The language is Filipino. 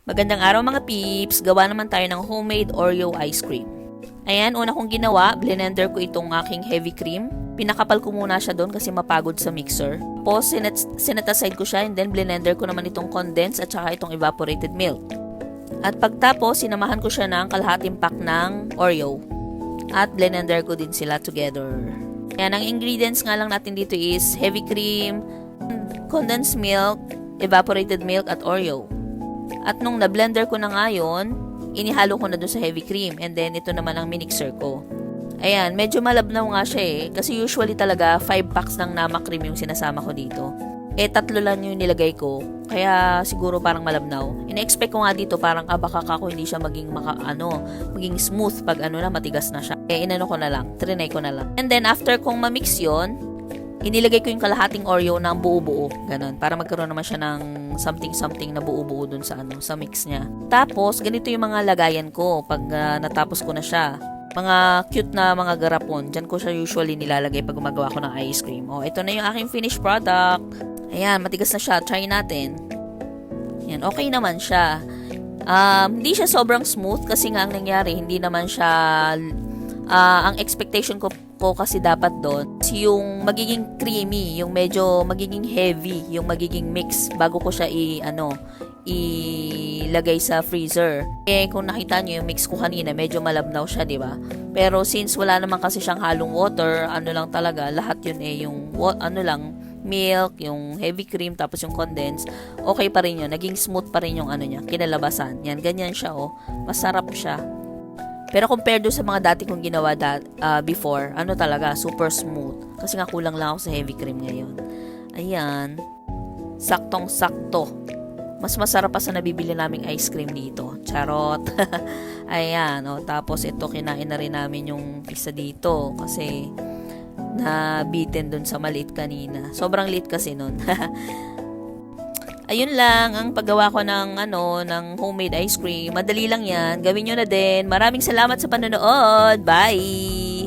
Magandang araw mga peeps, gawa naman tayo ng homemade Oreo ice cream. Ayan, una kong ginawa, blender ko itong aking heavy cream. Pinakapal ko muna siya doon kasi mapagod sa mixer. Tapos, sinet aside ko siya and then blender ko naman itong condensed at saka itong evaporated milk. At pagtapos, sinamahan ko siya ng kalahating pack ng Oreo. At blender ko din sila together. Ayan, ang ingredients nga lang natin dito is heavy cream, condensed milk, evaporated milk at Oreo. At nung na-blender ko na nga yun, inihalo ko na doon sa heavy cream. And then, ito naman ang minixer ko. Ayan, medyo malabnaw nga siya eh. Kasi usually talaga, 5 packs ng Nama cream yung sinasama ko dito. Eh, 3 lang yung nilagay ko. Kaya, siguro parang malabnaw. Ina-expect ko nga dito, parang baka ako hindi siya maging maging smooth pag matigas na siya. Eh, inano ko na lang. Trinay ko na lang. And then, after kong ma-mix yun, inilagay ko yung kalahating Oreo ng buo-buo. Ganon. Para magkaroon naman siya ng something na buo-buo dun sa sa mix niya. Tapos, ganito yung mga lagayan ko pag natapos ko na siya. Mga cute na mga garapon. Diyan ko siya usually nilalagay pag gumagawa ko ng ice cream. Oh, ito na yung aking finished product. Ayan, matigas na siya. Try natin. Ayan, okay naman siya. Hindi siya sobrang smooth kasi nga ang nangyari, hindi naman siya ang expectation ko kasi dapat doon yung magiging creamy, yung medyo magiging heavy, yung magiging mix bago ko siya ilagay sa freezer. Eh kung nakita niyo yung mix ko kanina, medyo malabnaw siya, 'di ba? Pero since wala naman kasi siyang halong water, lang talaga, lahat yun yung milk, yung heavy cream, tapos yung condensed, okay pa rin yun. Naging smooth pa rin yung niya, kinalabasan. Yan, ganyan siya, masarap siya. Pero compared do sa mga dati kong ginawa before, talaga, super smooth. Kasi nga kulang lang ako sa heavy cream ngayon. Ayan. Saktong-sakto. Mas masarap pa sa nabibili naming ice cream dito. Charot. Ayan. Tapos ito, kinain na rin namin yung isa dito. Kasi nabitin dun sa maliit kanina. Sobrang liit kasi nun. Ayun lang ang paggawa ko ng homemade ice cream. Madali lang 'yan. Gawin niyo na din. Maraming salamat sa panonood. Bye.